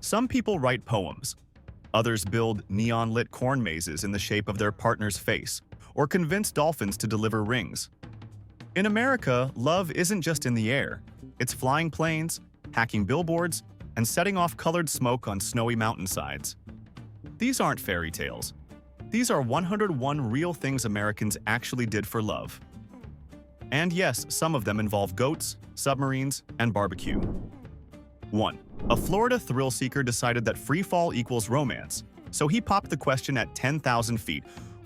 Some people write poems. Others build neon-lit corn mazes in the shape of their partner's face, or convince dolphins to deliver rings. In America, love isn't just in the air. It's flying planes, hacking billboards, and setting off colored smoke on snowy mountainsides. These aren't fairy tales. These are 101 real things Americans actually did for love. And yes, some of them involve goats, submarines, and barbecue. 1. A Florida thrill-seeker decided that free fall equals romance, so he popped the question at 10,000 feet,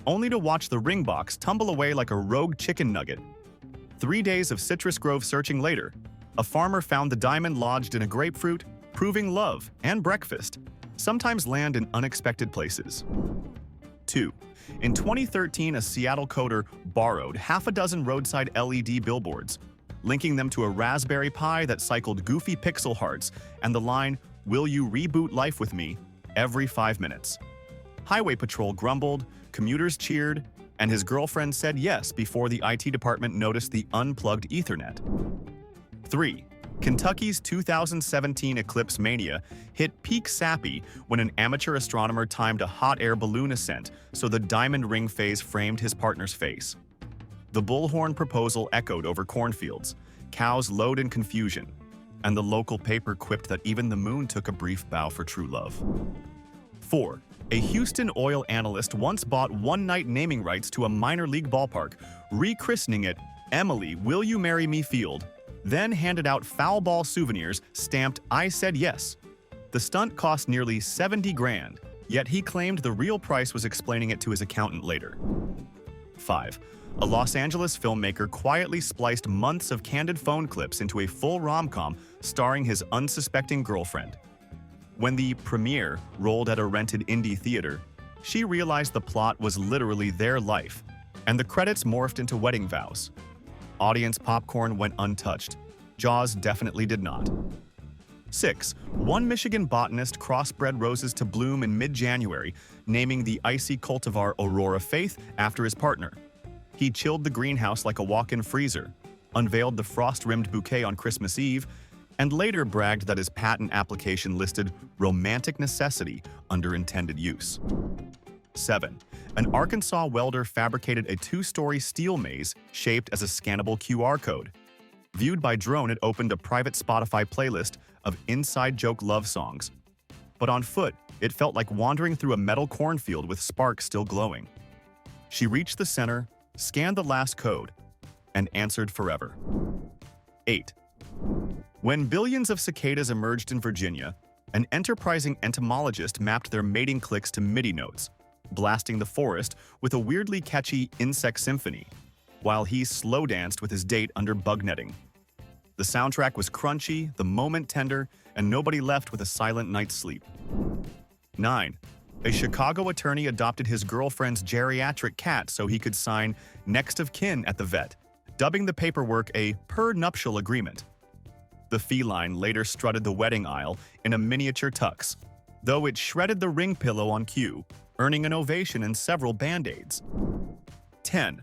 only to watch the ring box tumble away like a rogue chicken nugget. 3 days of citrus grove searching later, a farmer found the diamond lodged in a grapefruit, proving love and breakfast sometimes land in unexpected places. 2. In 2013, a Seattle coder borrowed half a dozen roadside LED billboards, linking them to a Raspberry Pi that cycled goofy pixel hearts and the line, "Will you reboot life with me?" every 5 minutes. Highway Patrol grumbled, commuters cheered, and his girlfriend said yes before the IT department noticed the unplugged Ethernet. 3. Kentucky's 2017 eclipse mania hit peak sappy when an amateur astronomer timed a hot air balloon ascent so the diamond ring phase framed his partner's face. The bullhorn proposal echoed over cornfields, cows lowed in confusion, and the local paper quipped that even the moon took a brief bow for true love. 4. A Houston oil analyst once bought one-night naming rights to a minor league ballpark, rechristening it Emily Will You Marry Me Field, then handed out foul ball souvenirs stamped "I said yes." The stunt cost nearly 70 grand, yet he claimed the real price was explaining it to his accountant later. 5. A Los Angeles filmmaker quietly spliced months of candid phone clips into a full rom-com starring his unsuspecting girlfriend. When the premiere rolled at a rented indie theater, she realized the plot was literally their life, and the credits morphed into wedding vows. Audience popcorn went untouched. Jaws definitely did not. 6. One Michigan botanist crossbred roses to bloom in mid-January, naming the icy cultivar Aurora Faith after his partner. He chilled the greenhouse like a walk-in freezer, unveiled the frost-rimmed bouquet on Christmas Eve, and later bragged that his patent application listed romantic necessity under intended use. 7. An Arkansas welder fabricated a 2-story steel maze shaped as a scannable QR code. Viewed by drone, it opened a private Spotify playlist of inside joke love songs. But on foot, it felt like wandering through a metal cornfield with sparks still glowing. She reached the center, scanned the last code, and answered forever. 8. When billions of cicadas emerged in Virginia, an enterprising entomologist mapped their mating clicks to MIDI notes, blasting the forest with a weirdly catchy insect symphony, while he slow danced with his date under bug netting. The soundtrack was crunchy, the moment tender, and nobody left with a silent night's sleep. 9. A Chicago attorney adopted his girlfriend's geriatric cat so he could sign next of kin at the vet, dubbing the paperwork a per-nuptial agreement. The feline later strutted the wedding aisle in a miniature tux, though it shredded the ring pillow on cue, earning an ovation and several band-aids. 10.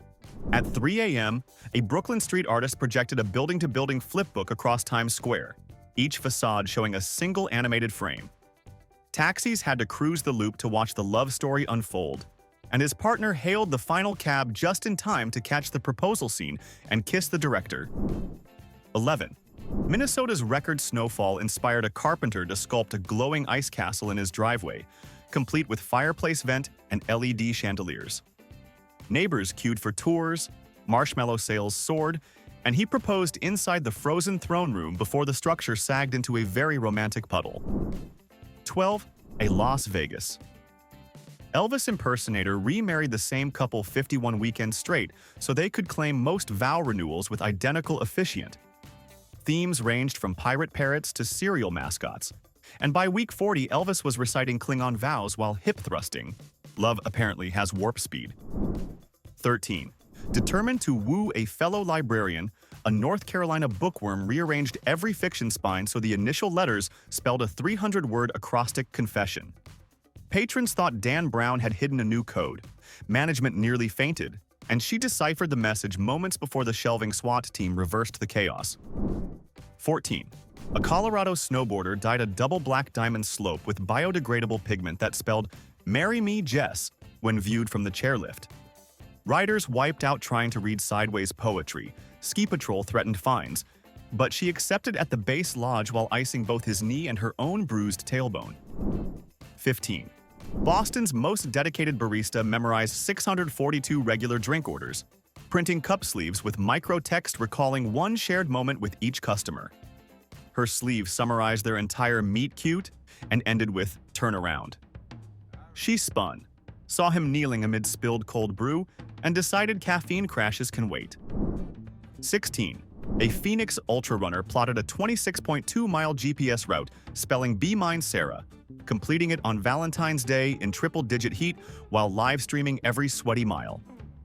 At 3 a.m., a Brooklyn street artist projected a building-to-building flipbook across Times Square, each facade showing a single animated frame. Taxis had to cruise the loop to watch the love story unfold, and his partner hailed the final cab just in time to catch the proposal scene and kiss the director. 11. Minnesota's record snowfall inspired a carpenter to sculpt a glowing ice castle in his driveway, complete with fireplace vent and LED chandeliers. Neighbors queued for tours, marshmallow sales soared, and he proposed inside the frozen throne room before the structure sagged into a very romantic puddle. 12. A Las Vegas. Elvis impersonator remarried the same couple 51 weekends straight so they could claim most vow renewals with identical officiant. Themes ranged from pirate parrots to cereal mascots, and by week 40, Elvis was reciting Klingon vows while hip-thrusting. Love apparently has warp speed. 13. Determined to woo a fellow librarian, a North Carolina bookworm rearranged every fiction spine so the initial letters spelled a 300-word acrostic confession. Patrons thought Dan Brown had hidden a new code. Management nearly fainted, and she deciphered the message moments before the shelving SWAT team reversed the chaos. 14. A Colorado snowboarder dyed a double black diamond slope with biodegradable pigment that spelled "Marry Me, Jess" when viewed from the chairlift. Riders wiped out trying to read sideways poetry. Ski Patrol threatened fines, but she accepted at the base lodge while icing both his knee and her own bruised tailbone. 15. Boston's most dedicated barista memorized 642 regular drink orders, printing cup sleeves with micro-text recalling one shared moment with each customer. Her sleeve summarized their entire meet cute and ended with "turn around." She spun, saw him kneeling amid spilled cold brew, and decided caffeine crashes can wait. 16. A Phoenix ultra-runner plotted a 26.2-mile GPS route, spelling "Be Mine, Sarah," completing it on Valentine's Day in triple-digit heat while live-streaming every sweaty mile.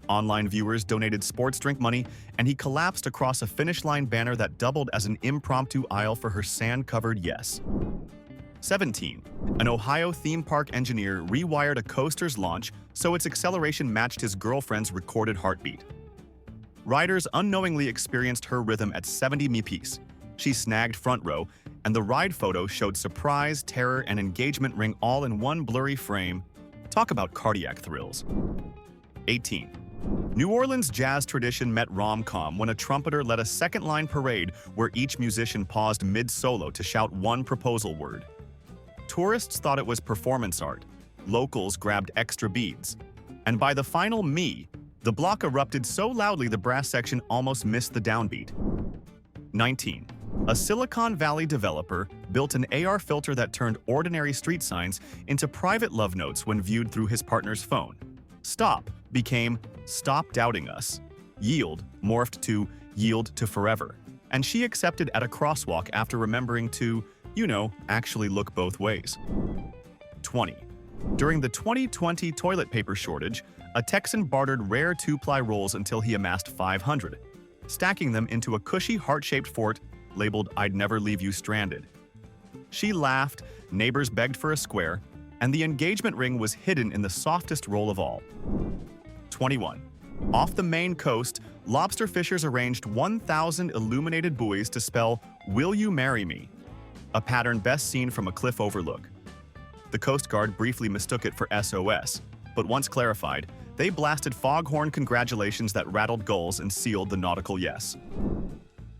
Online viewers donated sports drink money, and he collapsed across a finish line banner that doubled as an impromptu aisle for her sand-covered yes. 17. An Ohio theme park engineer rewired a coaster's launch so its acceleration matched his girlfriend's recorded heartbeat. Riders unknowingly experienced her rhythm at 70 mph. She snagged front row, and the ride photo showed surprise, terror, and engagement ring all in one blurry frame. Talk about cardiac thrills. 18. New Orleans jazz tradition met rom-com when a trumpeter led a second-line parade where each musician paused mid-solo to shout one proposal word. Tourists thought it was performance art. Locals grabbed extra beads. And by the final "me," the block erupted so loudly the brass section almost missed the downbeat. 19. A Silicon Valley developer built an AR filter that turned ordinary street signs into private love notes when viewed through his partner's phone. Stop became "Stop Doubting Us." Yield morphed to "Yield to Forever." And she accepted at a crosswalk after remembering to, actually look both ways. 20. During the 2020 toilet paper shortage, a Texan bartered rare 2-ply rolls until he amassed 500, stacking them into a cushy heart-shaped fort labeled "I'd never leave you stranded." She laughed, neighbors begged for a square, and the engagement ring was hidden in the softest roll of all. 21. Off the Maine coast, lobster fishers arranged 1,000 illuminated buoys to spell "Will you marry me?" a pattern best seen from a cliff overlook. The Coast Guard briefly mistook it for SOS, but once clarified, they blasted foghorn congratulations that rattled gulls and sealed the nautical yes.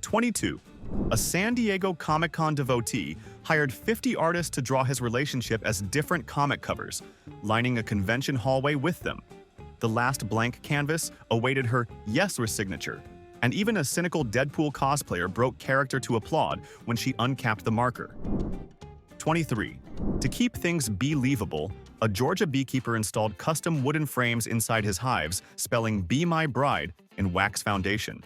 22. A San Diego Comic-Con devotee hired 50 artists to draw his relationship as different comic covers, lining a convention hallway with them. The last blank canvas awaited her "yes" signature, and even a cynical Deadpool cosplayer broke character to applaud when she uncapped the marker. 23. To keep things believable, a Georgia beekeeper installed custom wooden frames inside his hives, spelling "Be My Bride" in wax foundation.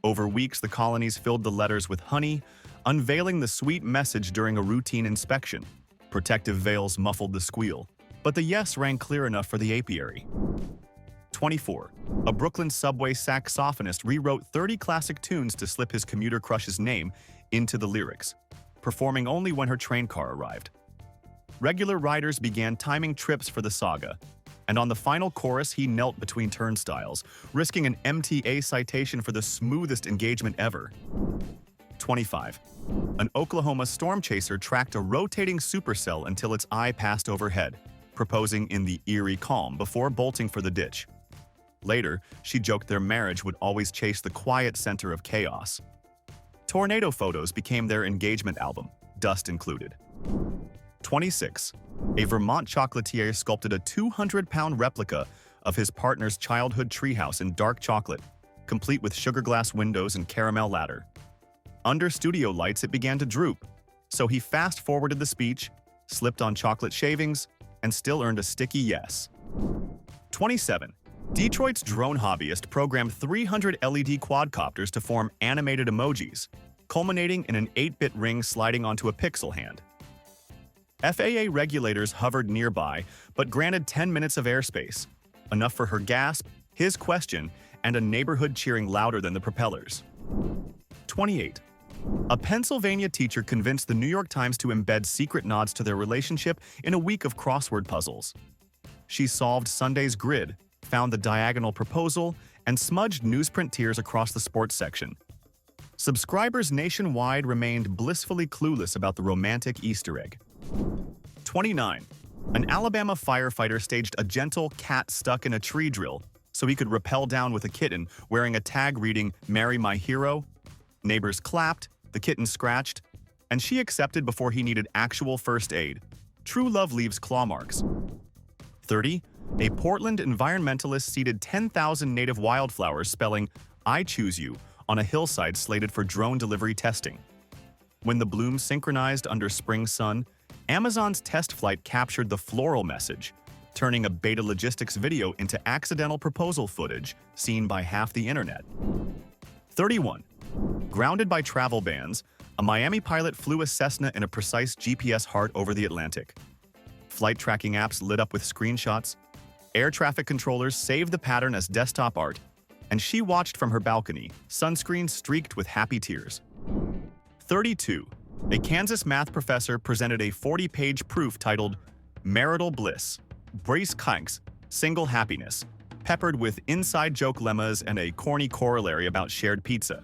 Over weeks, the colonies filled the letters with honey, unveiling the sweet message during a routine inspection. Protective veils muffled the squeal, but the yes rang clear enough for the apiary. 24. A Brooklyn subway saxophonist rewrote 30 classic tunes to slip his commuter crush's name into the lyrics, performing only when her train car arrived. Regular riders began timing trips for the saga, and on the final chorus he knelt between turnstiles, risking an MTA citation for the smoothest engagement ever. 25. An Oklahoma storm chaser tracked a rotating supercell until its eye passed overhead, proposing in the eerie calm before bolting for the ditch. Later, she joked their marriage would always chase the quiet center of chaos. Tornado photos became their engagement album, dust included. 26. A Vermont chocolatier sculpted a 200-pound replica of his partner's childhood treehouse in dark chocolate, complete with sugar glass windows and caramel ladder. Under studio lights, it began to droop, so he fast-forwarded the speech, slipped on chocolate shavings, and still earned a sticky yes. 27. Detroit's drone hobbyist programmed 300 LED quadcopters to form animated emojis, culminating in an 8-bit ring sliding onto a pixel hand. FAA regulators hovered nearby, but granted 10 minutes of airspace, enough for her gasp, his question, and a neighborhood cheering louder than the propellers. 28. A Pennsylvania teacher convinced the New York Times to embed secret nods to their relationship in a week of crossword puzzles. She solved Sunday's grid, found the diagonal proposal, and smudged newsprint tears across the sports section. Subscribers nationwide remained blissfully clueless about the romantic Easter egg. 29. An Alabama firefighter staged a gentle cat stuck in a tree drill so he could rappel down with a kitten wearing a tag reading, "Marry my hero." Neighbors clapped, the kitten scratched, and she accepted before he needed actual first aid. True love leaves claw marks. 30. A Portland environmentalist seeded 10,000 native wildflowers spelling, "I choose you," on a hillside slated for drone delivery testing. When the blooms synchronized under spring sun, Amazon's test flight captured the floral message, turning a beta logistics video into accidental proposal footage seen by half the internet. 31. Grounded by travel bans, a Miami pilot flew a Cessna in a precise GPS heart over the Atlantic. Flight tracking apps lit up with screenshots, air traffic controllers saved the pattern as desktop art, and she watched from her balcony, sunscreen streaked with happy tears. 32. A Kansas math professor presented a 40-page proof titled "Marital Bliss, Brace Kinks, Single Happiness," peppered with inside joke lemmas and a corny corollary about shared pizza.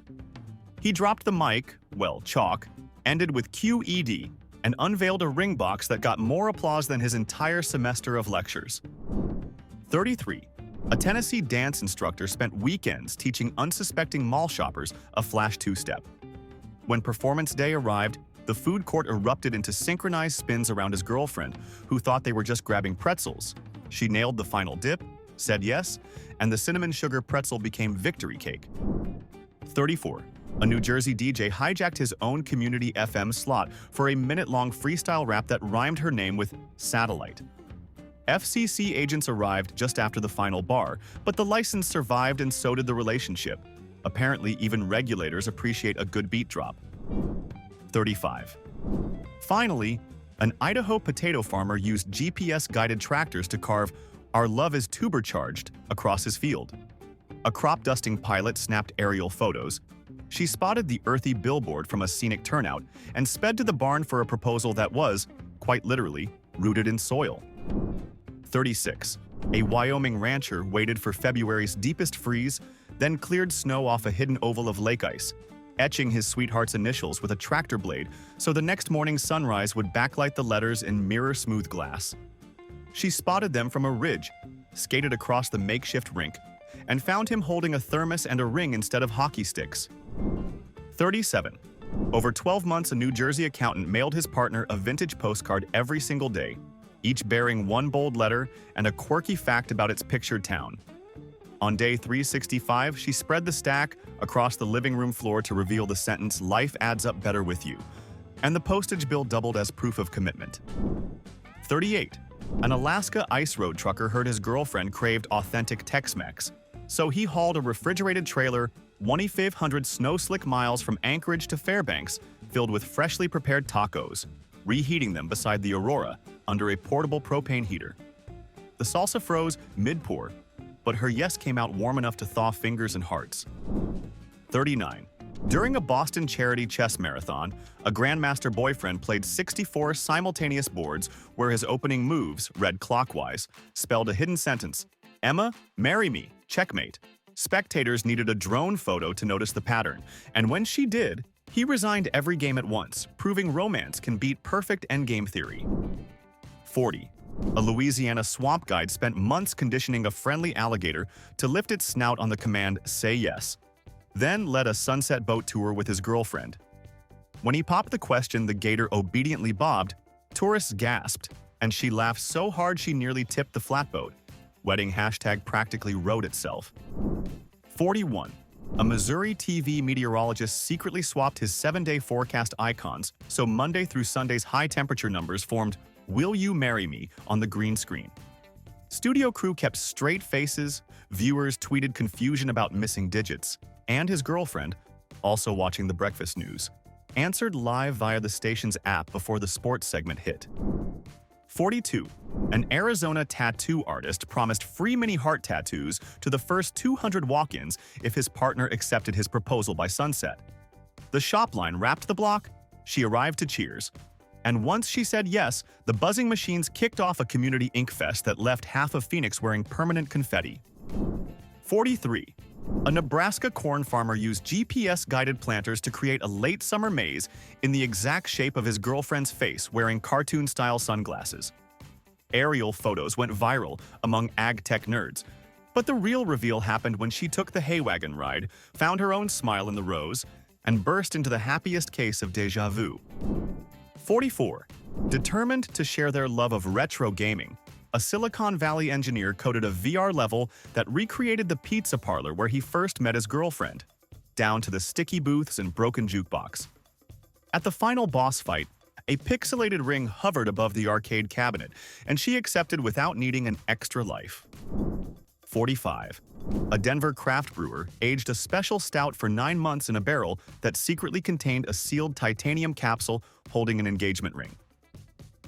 He dropped the mic, well, chalk, ended with QED, and unveiled a ring box that got more applause than his entire semester of lectures. 33. A Tennessee dance instructor spent weekends teaching unsuspecting mall shoppers a flash two-step. When performance day arrived, the food court erupted into synchronized spins around his girlfriend, who thought they were just grabbing pretzels. She nailed the final dip, said yes, and the cinnamon sugar pretzel became victory cake. 34. A New Jersey DJ hijacked his own community FM slot for a minute-long freestyle rap that rhymed her name with satellite. FCC agents arrived just after the final bar, but the license survived and so did the relationship. Apparently, even regulators appreciate a good beat drop. 35. Finally, an Idaho potato farmer used GPS-guided tractors to carve "Our love is tubercharged" across his field. A crop-dusting pilot snapped aerial photos. She spotted the earthy billboard from a scenic turnout and sped to the barn for a proposal that was, quite literally, rooted in soil. 36. A Wyoming rancher waited for February's deepest freeze, then cleared snow off a hidden oval of lake ice, etching his sweetheart's initials with a tractor blade so the next morning's sunrise would backlight the letters in mirror-smooth glass. She spotted them from a ridge, skated across the makeshift rink, and found him holding a thermos and a ring instead of hockey sticks. 37. Over 12 months, a New Jersey accountant mailed his partner a vintage postcard every single day, each bearing one bold letter and a quirky fact about its pictured town. On day 365, she spread the stack across the living room floor to reveal the sentence, "Life adds up better with you," and the postage bill doubled as proof of commitment. 38. An Alaska ice road trucker heard his girlfriend craved authentic Tex-Mex, so he hauled a refrigerated trailer 2,500 snow-slick miles from Anchorage to Fairbanks filled with freshly prepared tacos, reheating them beside the Aurora under a portable propane heater. The salsa froze mid-pour, but her yes came out warm enough to thaw fingers and hearts. 39. During a Boston charity chess marathon, a Grandmaster boyfriend played 64 simultaneous boards where his opening moves, read clockwise, spelled a hidden sentence, "Emma, marry me, checkmate." Spectators needed a drone photo to notice the pattern, and when she did, he resigned every game at once, proving romance can beat perfect endgame theory. 40. A Louisiana swamp guide spent months conditioning a friendly alligator to lift its snout on the command, "Say yes," then led a sunset boat tour with his girlfriend. When he popped the question the gator obediently bobbed, tourists gasped, and she laughed so hard she nearly tipped the flatboat. Wedding hashtag practically wrote itself. 41. A Missouri TV meteorologist secretly swapped his 7-day forecast icons so Monday through Sunday's high temperature numbers formed "Will you marry me" on the green screen. Studio crew kept straight faces, viewers tweeted confusion about missing digits, and his girlfriend, also watching the breakfast news, answered live via the station's app before the sports segment hit. 42. An Arizona tattoo artist promised free mini heart tattoos to the first 200 walk-ins if his partner accepted his proposal by sunset. The shop line wrapped the block, she arrived to cheers. And once she said yes, the buzzing machines kicked off a community ink fest that left half of Phoenix wearing permanent confetti. 43. A Nebraska corn farmer used GPS-guided planters to create a late summer maze in the exact shape of his girlfriend's face wearing cartoon-style sunglasses. Aerial photos went viral among ag tech nerds, but the real reveal happened when she took the hay wagon ride, found her own smile in the rows, and burst into the happiest case of déjà vu. 44. Determined to share their love of retro gaming, a Silicon Valley engineer coded a VR level that recreated the pizza parlor where he first met his girlfriend, down to the sticky booths and broken jukebox. At the final boss fight, a pixelated ring hovered above the arcade cabinet, and she accepted without needing an extra life. 45. A Denver craft brewer aged a special stout for 9 months in a barrel that secretly contained a sealed titanium capsule holding an engagement ring.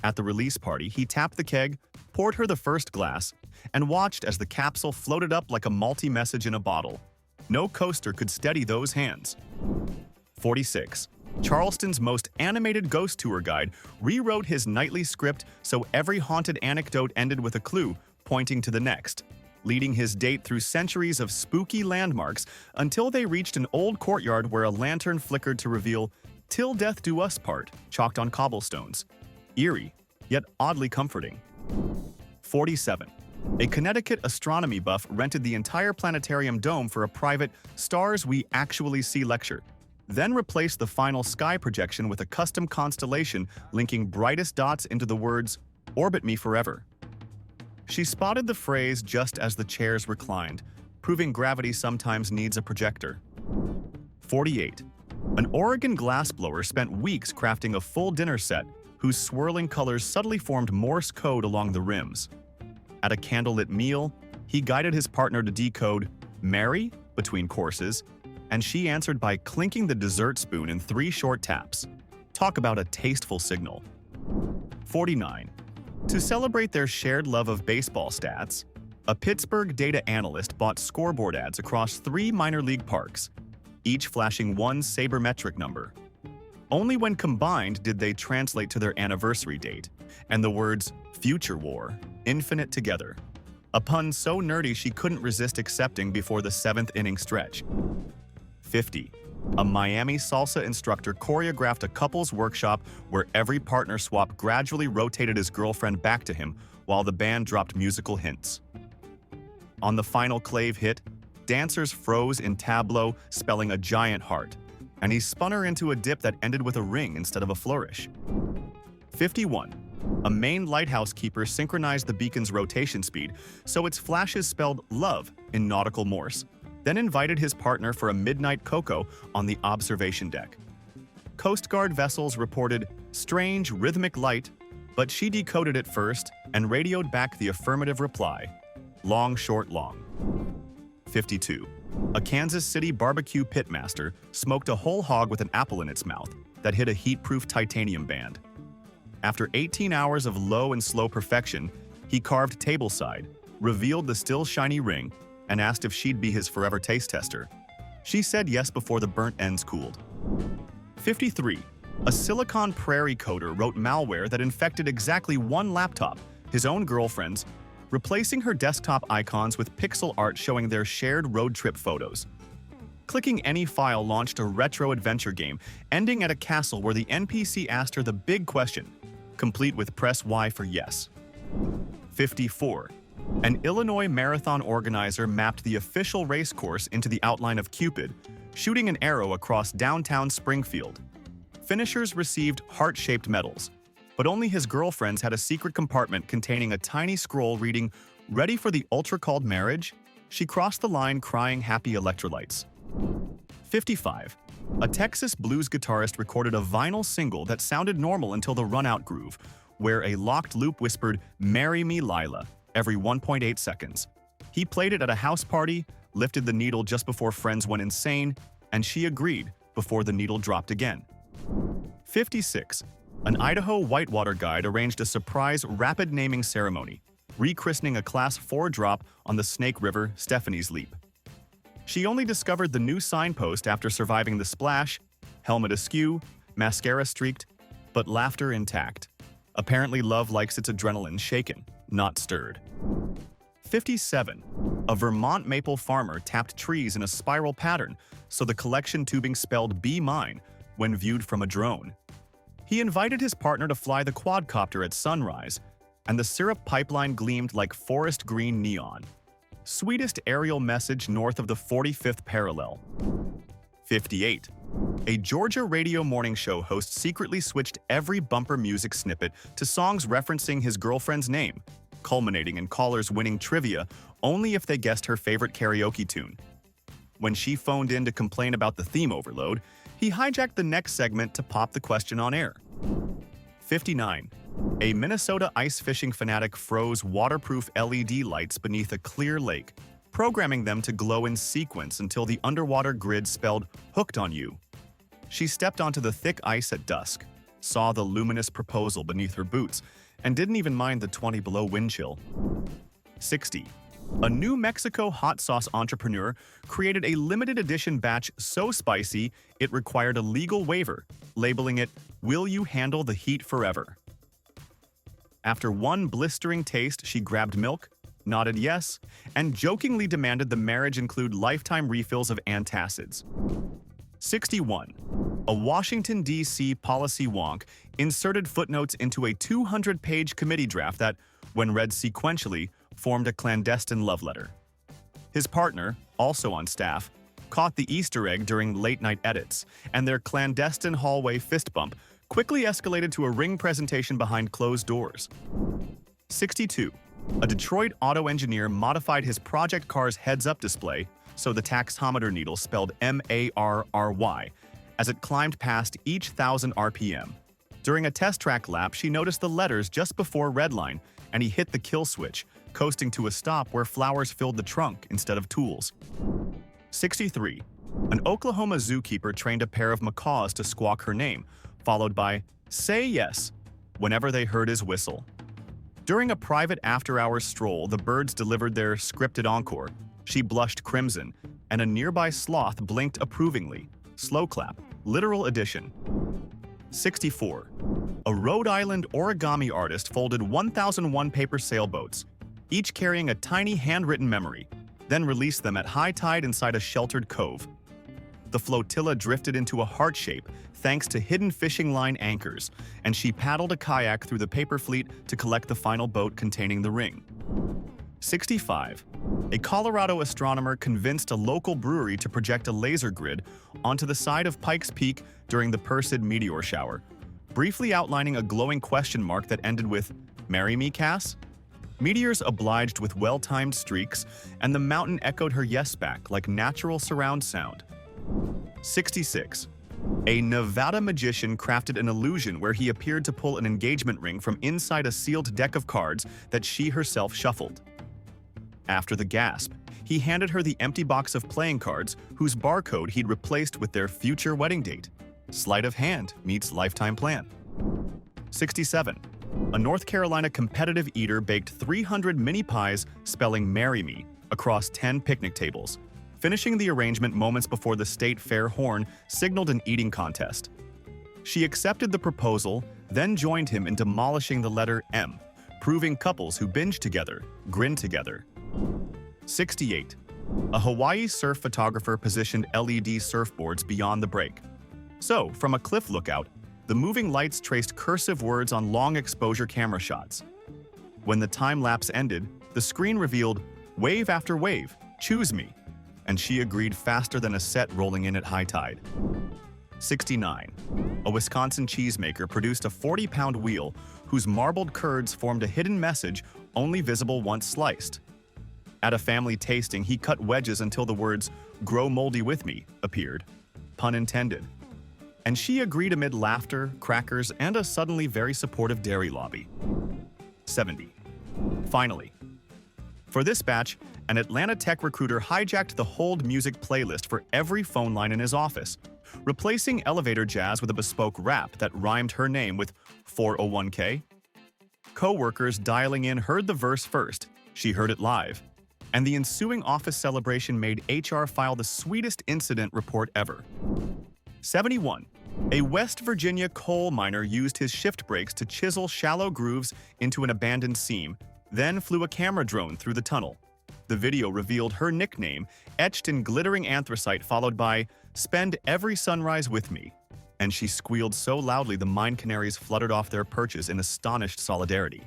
At the release party, he tapped the keg, poured her the first glass, and watched as the capsule floated up like a malty message in a bottle. No coaster could steady those hands. 46. Charleston's most animated ghost tour guide rewrote his nightly script so every haunted anecdote ended with a clue pointing to the next, leading his date through centuries of spooky landmarks until they reached an old courtyard where a lantern flickered to reveal "Till Death Do Us Part," chalked on cobblestones. Eerie, yet oddly comforting. 47. A Connecticut astronomy buff rented the entire planetarium dome for a private "Stars We Actually See" lecture, then replaced the final sky projection with a custom constellation linking brightest dots into the words, "Orbit me forever." She spotted the phrase just as the chairs reclined, proving gravity sometimes needs a projector. 48. An Oregon glassblower spent weeks crafting a full dinner set whose swirling colors subtly formed Morse code along the rims. At a candlelit meal, he guided his partner to decode "Mary" between courses, and she answered by clinking the dessert spoon in 3 short taps. Talk about a tasteful signal. 49. To celebrate their shared love of baseball stats, a Pittsburgh data analyst bought scoreboard ads across 3 minor league parks, each flashing one sabermetric number. Only when combined did they translate to their anniversary date, and the words "Future War," infinite together. A pun so nerdy she couldn't resist accepting before the 7th inning stretch. 50. A Miami salsa instructor choreographed a couples workshop where every partner swap gradually rotated his girlfriend back to him while the band dropped musical hints. On the final clave hit, dancers froze in tableau, spelling a giant heart, and he spun her into a dip that ended with a ring instead of a flourish. 51. A Maine lighthouse keeper synchronized the beacon's rotation speed so its flashes spelled "love" in nautical Morse, then invited his partner for a midnight cocoa on the observation deck. Coast Guard vessels reported "strange rhythmic light," but she decoded it first and radioed back the affirmative reply, "long, short, long." 52. A Kansas City barbecue pitmaster smoked a whole hog with an apple in its mouth that hit a heat-proof titanium band. After 18 hours of low and slow perfection, he carved tableside, revealed the still shiny ring, and asked if she'd be his forever taste tester. She said yes before the burnt ends cooled. 53. A Silicon Prairie coder wrote malware that infected exactly one laptop, his own girlfriend's, replacing her desktop icons with pixel art showing their shared road trip photos. Clicking any file launched a retro adventure game, ending at a castle where the NPC asked her the big question, complete with "press Y for yes." 54. An Illinois marathon organizer mapped the official race course into the outline of Cupid, shooting an arrow across downtown Springfield. Finishers received heart-shaped medals, but only his girlfriends had a secret compartment containing a tiny scroll reading, "Ready for the ultra-called marriage?" She crossed the line crying happy electrolytes. 55. A Texas blues guitarist recorded a vinyl single that sounded normal until the run-out groove, where a locked loop whispered, "Marry me, Lila," every 1.8 seconds. He played it at a house party, lifted the needle just before friends went insane, and she agreed before the needle dropped again. 56. An Idaho whitewater guide arranged a surprise rapid naming ceremony, rechristening a Class 4 drop on the Snake River Stephanie's Leap. She only discovered the new signpost after surviving the splash, helmet askew, mascara streaked, but laughter intact. Apparently love likes its adrenaline shaken, not stirred. 57. A Vermont maple farmer tapped trees in a spiral pattern so the collection tubing spelled "Be Mine" when viewed from a drone. He invited his partner to fly the quadcopter at sunrise, and the syrup pipeline gleamed like forest green neon. Sweetest aerial message north of the 45th parallel. 58. A Georgia radio morning show host secretly switched every bumper music snippet to songs referencing his girlfriend's name, culminating in callers winning trivia only if they guessed her favorite karaoke tune. When she phoned in to complain about the theme overload, he hijacked the next segment to pop the question on air. 59. A Minnesota ice fishing fanatic froze waterproof LED lights beneath a clear lake, programming them to glow in sequence until the underwater grid spelled "Hooked on You." She stepped onto the thick ice at dusk, saw the luminous proposal beneath her boots, and didn't even mind the 20 below wind chill. 60. A New Mexico hot sauce entrepreneur created a limited edition batch so spicy it required a legal waiver, labeling it, "Will you handle the heat forever?" After one blistering taste, she grabbed milk, nodded yes, and jokingly demanded the marriage include lifetime refills of antacids. 61. A Washington, D.C. policy wonk inserted footnotes into a 200-page committee draft that, when read sequentially, formed a clandestine love letter. His partner, also on staff, caught the Easter egg during late-night edits, and their clandestine hallway fist bump quickly escalated to a ring presentation behind closed doors. 62. A Detroit auto engineer modified his project car's heads-up display so the tachometer needle spelled MARRY as it climbed past each 1,000 RPM. During a test track lap, she noticed the letters just before redline, and he hit the kill switch, coasting to a stop where flowers filled the trunk instead of tools. 63. An Oklahoma zookeeper trained a pair of macaws to squawk her name, followed by "Say yes" whenever they heard his whistle. During a private after-hours stroll, the birds delivered their scripted encore. She blushed crimson, and a nearby sloth blinked approvingly. Slow clap, literal edition. 64. A Rhode Island origami artist folded 1,001 paper sailboats, each carrying a tiny handwritten memory, then released them at high tide inside a sheltered cove. The flotilla drifted into a heart shape thanks to hidden fishing line anchors, and she paddled a kayak through the paper fleet to collect the final boat containing the ring. 65. A Colorado astronomer convinced a local brewery to project a laser grid onto the side of Pikes Peak during the Perseid meteor shower, briefly outlining a glowing question mark that ended with, "Marry me, Cass?" Meteors obliged with well-timed streaks, and the mountain echoed her yes back like natural surround sound. 66. A Nevada magician crafted an illusion where he appeared to pull an engagement ring from inside a sealed deck of cards that she herself shuffled. After the gasp, he handed her the empty box of playing cards whose barcode he'd replaced with their future wedding date. Sleight of hand meets lifetime plan. 67. A North Carolina competitive eater baked 300 mini pies spelling "Marry Me" across 10 picnic tables, finishing the arrangement moments before the state fair horn signaled an eating contest. She accepted the proposal, then joined him in demolishing the letter M, proving couples who binge together, grin together. 68. A Hawaii surf photographer positioned LED surfboards beyond the break. So, from a cliff lookout, the moving lights traced cursive words on long exposure camera shots. When the time lapse ended, the screen revealed, "Wave after wave, choose me," and she agreed faster than a set rolling in at high tide. 69. A Wisconsin cheesemaker produced a 40-pound wheel whose marbled curds formed a hidden message only visible once sliced. At a family tasting, he cut wedges until the words, "Grow moldy with me," appeared. Pun intended. And she agreed amid laughter, crackers, and a suddenly very supportive dairy lobby. 70. Finally. For this batch, an Atlanta tech recruiter hijacked the hold music playlist for every phone line in his office, replacing elevator jazz with a bespoke rap that rhymed her name with 401k. Co-workers dialing in heard the verse first, she heard it live, and the ensuing office celebration made HR file the sweetest incident report ever. 71. A West Virginia coal miner used his shift brakes to chisel shallow grooves into an abandoned seam, then flew a camera drone through the tunnel. The video revealed her nickname, etched in glittering anthracite, followed by, "Spend every sunrise with me." And she squealed so loudly the mine canaries fluttered off their perches in astonished solidarity.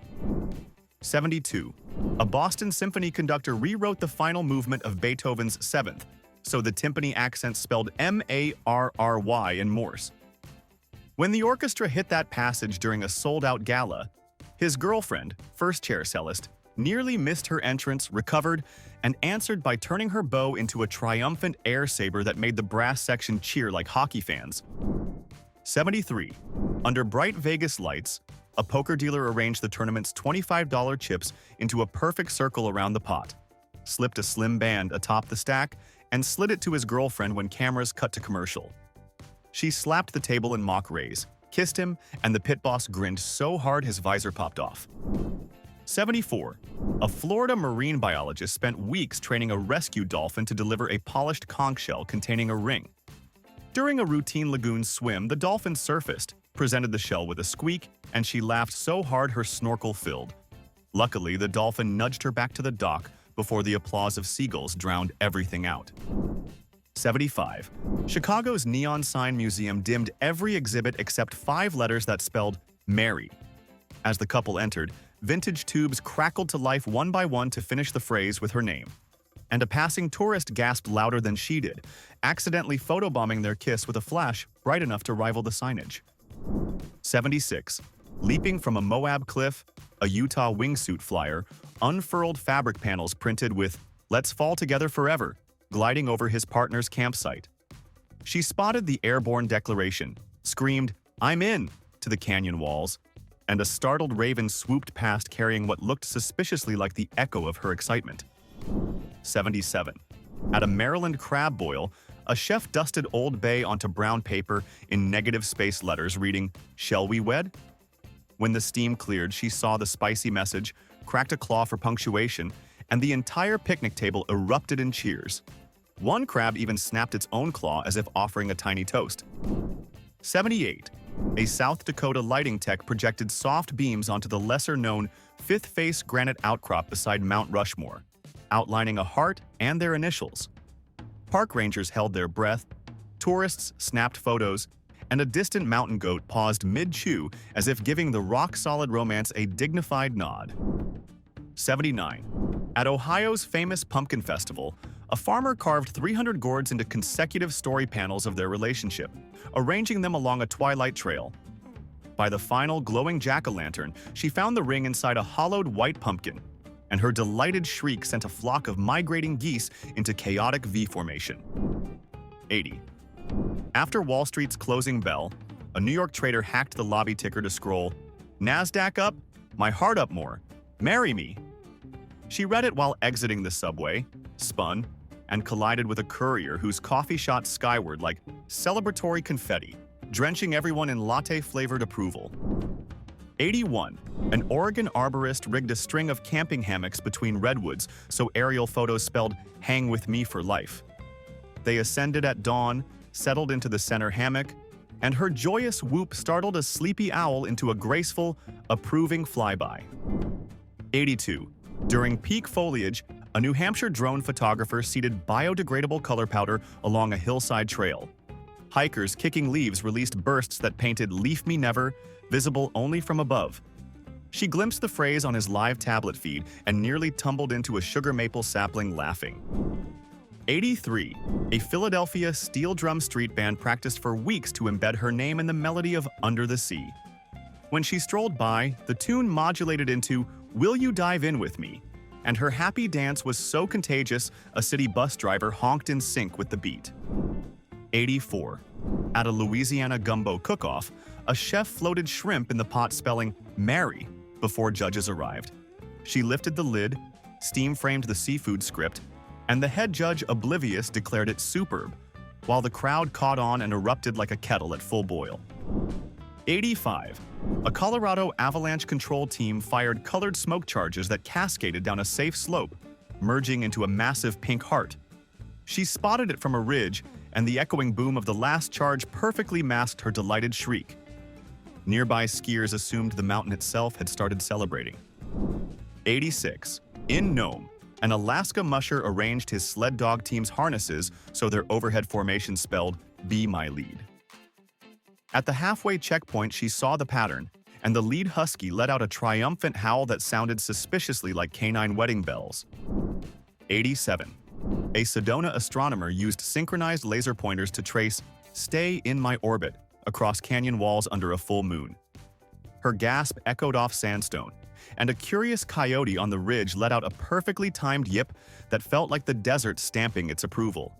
72. A Boston symphony conductor rewrote the final movement of Beethoven's Seventh, so the timpani accents spelled M-A-R-R-Y in Morse. When the orchestra hit that passage during a sold-out gala, his girlfriend, first-chair cellist, nearly missed her entrance, recovered, and answered by turning her bow into a triumphant air saber that made the brass section cheer like hockey fans. 73. Under bright Vegas lights, a poker dealer arranged the tournament's $25 chips into a perfect circle around the pot, slipped a slim band atop the stack, and slid it to his girlfriend when cameras cut to commercial. She slapped the table in mock raise, kissed him, and the pit boss grinned so hard his visor popped off. 74. A Florida marine biologist spent weeks training a rescue dolphin to deliver a polished conch shell containing a ring. During a routine lagoon swim, the dolphin surfaced, presented the shell with a squeak, and she laughed so hard her snorkel filled. Luckily, the dolphin nudged her back to the dock before the applause of seagulls drowned everything out. 75. Chicago's Neon Sign Museum dimmed every exhibit except 5 letters that spelled Mary. As the couple entered, vintage tubes crackled to life one by one to finish the phrase with her name. And a passing tourist gasped louder than she did, accidentally photobombing their kiss with a flash bright enough to rival the signage. 76. Leaping from a Moab cliff, a Utah wingsuit flyer unfurled fabric panels printed with "Let's fall together forever," gliding over his partner's campsite. She spotted the airborne declaration, screamed, "I'm in," to the canyon walls, and a startled raven swooped past carrying what looked suspiciously like the echo of her excitement. 77. At a Maryland crab boil, a chef dusted Old Bay onto brown paper in negative space letters reading, "Shall we wed?" When the steam cleared, she saw the spicy message, cracked a claw for punctuation, and the entire picnic table erupted in cheers. One crab even snapped its own claw as if offering a tiny toast. 78. A South Dakota lighting tech projected soft beams onto the lesser-known Fifth Face granite outcrop beside Mount Rushmore, outlining a heart and their initials. Park rangers held their breath, tourists snapped photos, and a distant mountain goat paused mid-chew as if giving the rock-solid romance a dignified nod. 79. At Ohio's famous Pumpkin Festival, a farmer carved 300 gourds into consecutive story panels of their relationship, arranging them along a twilight trail. By the final glowing jack-o'-lantern, she found the ring inside a hollowed white pumpkin, and her delighted shriek sent a flock of migrating geese into chaotic V formation. 80. After Wall Street's closing bell, a New York trader hacked the lobby ticker to scroll, "NASDAQ up, my heart up more, marry me." She read it while exiting the subway, spun, and collided with a courier whose coffee shot skyward like celebratory confetti, drenching everyone in latte-flavored approval. 81. An Oregon arborist rigged a string of camping hammocks between redwoods so aerial photos spelled "Hang with me for life." They ascended at dawn, settled into the center hammock, and her joyous whoop startled a sleepy owl into a graceful, approving flyby. 82. During peak foliage, a New Hampshire drone photographer seeded biodegradable color powder along a hillside trail. Hikers kicking leaves released bursts that painted "Leave Me Never," visible only from above. She glimpsed the phrase on his live tablet feed and nearly tumbled into a sugar maple sapling laughing. 83. A Philadelphia steel drum street band practiced for weeks to embed her name in the melody of "Under the Sea." When she strolled by, the tune modulated into "Will You Dive In With Me?" and her happy dance was so contagious a city bus driver honked in sync with the beat. 84. At a Louisiana gumbo cook-off, a chef floated shrimp in the pot spelling "Mary" before judges arrived. She lifted the lid, steam-framed the seafood script, and the head judge, oblivious, declared it superb, while the crowd caught on and erupted like a kettle at full boil. 85. A Colorado avalanche control team fired colored smoke charges that cascaded down a safe slope, merging into a massive pink heart. She spotted it from a ridge, and the echoing boom of the last charge perfectly masked her delighted shriek. Nearby skiers assumed the mountain itself had started celebrating. 86. In Nome, An Alaska musher arranged his sled dog team's harnesses so their overhead formation spelled, "Be my lead." At the halfway checkpoint, she saw the pattern, and the lead husky let out a triumphant howl that sounded suspiciously like canine wedding bells. 87. A Sedona astronomer used synchronized laser pointers to trace "Stay in my orbit" across canyon walls under a full moon. Her gasp echoed off sandstone, and a curious coyote on the ridge let out a perfectly timed yip that felt like the desert stamping its approval.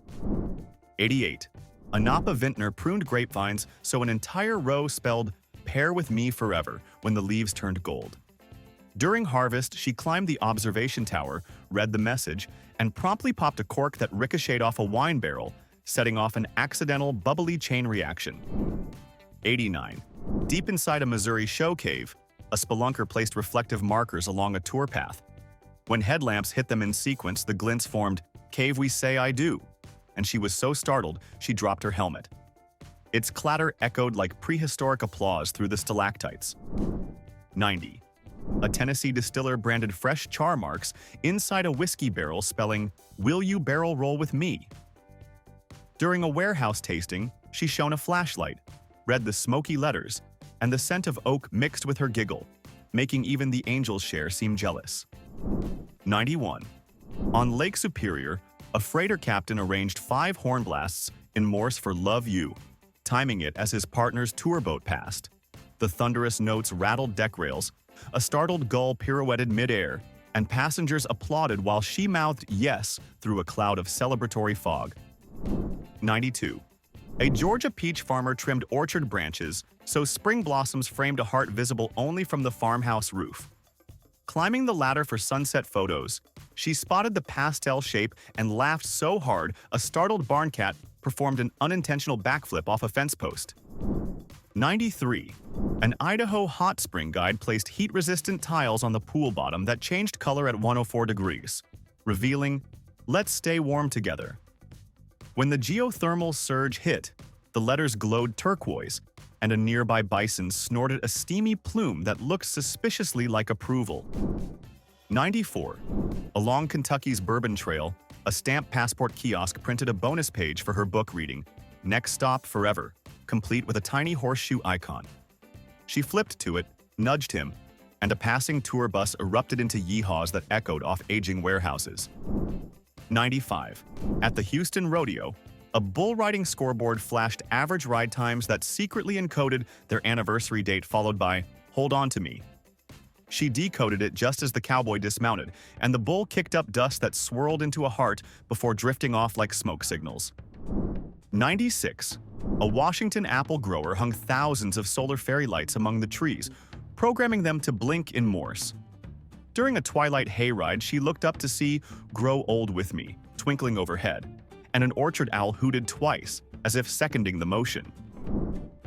88. A Napa vintner pruned grapevines so an entire row spelled "Pair with me forever" when the leaves turned gold. During harvest, she climbed the observation tower, read the message, and promptly popped a cork that ricocheted off a wine barrel, setting off an accidental, bubbly chain reaction. 89. Deep inside a Missouri show cave, a spelunker placed reflective markers along a tour path. When headlamps hit them in sequence, the glints formed "Cave we say I do," and she was so startled she dropped her helmet. Its clatter echoed like prehistoric applause through the stalactites. 90. A Tennessee distiller branded fresh char marks inside a whiskey barrel spelling, "Will you barrel roll with me?" During a warehouse tasting, she shone a flashlight, read the smoky letters, and the scent of oak mixed with her giggle, making even the angels' share seem jealous. 91. On Lake Superior, a freighter captain arranged 5 horn blasts in Morse for "Love You," timing it as his partner's tour boat passed. The thunderous notes rattled deck rails, a startled gull pirouetted midair, and passengers applauded while she mouthed "yes" through a cloud of celebratory fog. 92. A Georgia peach farmer trimmed orchard branches so spring blossoms framed a heart visible only from the farmhouse roof. Climbing the ladder for sunset photos, she spotted the pastel shape and laughed so hard a startled barn cat performed an unintentional backflip off a fence post. 93. An Idaho hot spring guide placed heat-resistant tiles on the pool bottom that changed color at 104 degrees, revealing, "Let's stay warm together." When the geothermal surge hit, the letters glowed turquoise, and a nearby bison snorted a steamy plume that looked suspiciously like approval. 94. Along Kentucky's Bourbon Trail, a stamp passport kiosk printed a bonus page for her book reading, "Next Stop Forever," complete with a tiny horseshoe icon. She flipped to it, nudged him, and a passing tour bus erupted into yeehaws that echoed off aging warehouses. 95. At the Houston Rodeo, a bull riding scoreboard flashed average ride times that secretly encoded their anniversary date followed by "Hold on to me." She decoded it just as the cowboy dismounted, and the bull kicked up dust that swirled into a heart before drifting off like smoke signals. 96. A Washington apple grower hung thousands of solar fairy lights among the trees, programming them to blink in Morse. During a twilight hayride, she looked up to see "Grow Old With Me" twinkling overhead, and an orchard owl hooted twice, as if seconding the motion.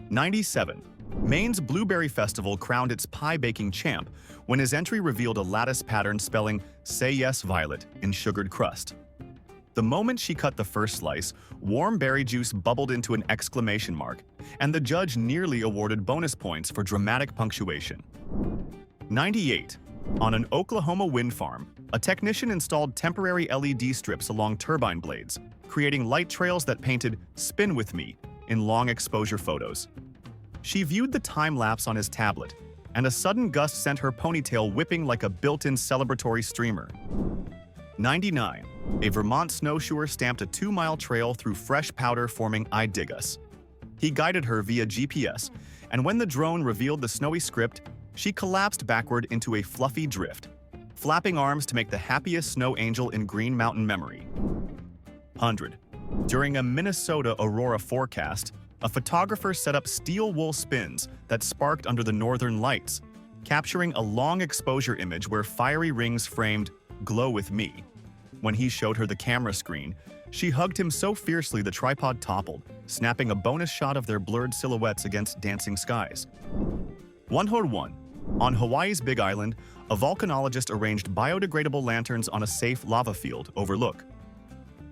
97. Maine's Blueberry Festival crowned its pie-baking champ when his entry revealed a lattice pattern spelling "Say Yes Violet" in sugared crust. The moment she cut the first slice, warm berry juice bubbled into an exclamation mark, and the judge nearly awarded bonus points for dramatic punctuation. 98. On an Oklahoma wind farm, a technician installed temporary LED strips along turbine blades, creating light trails that painted "Spin with me" in long exposure photos. She viewed the time-lapse on his tablet, and a sudden gust sent her ponytail whipping like a built-in celebratory streamer. 99. A Vermont snowshoer stamped a 2-mile trail through fresh powder forming "I dig us." He guided her via GPS, and when the drone revealed the snowy script, she collapsed backward into a fluffy drift, flapping arms to make the happiest snow angel in Green Mountain memory. 100. During a Minnesota aurora forecast, a photographer set up steel wool spins that sparked under the northern lights, capturing a long exposure image where fiery rings framed "Glow with me." When he showed her the camera screen, she hugged him so fiercely the tripod toppled, snapping a bonus shot of their blurred silhouettes against dancing skies. 101. On Hawaii's Big Island, a volcanologist arranged biodegradable lanterns on a safe lava field overlook.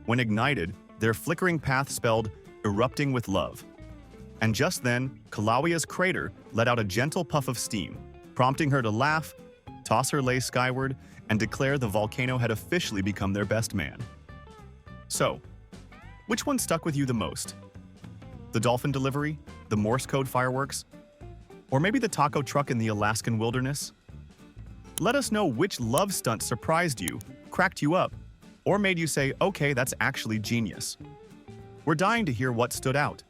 When ignited, their flickering path spelled "Erupting with Love." And just then, Kilauea's crater let out a gentle puff of steam, prompting her to laugh, toss her lei skyward, and declare the volcano had officially become their best man. So, which one stuck with you the most? The dolphin delivery? The Morse code fireworks? Or maybe the taco truck in the Alaskan wilderness? Let us know which love stunt surprised you, cracked you up, or made you say, okay, that's actually genius. We're dying to hear what stood out.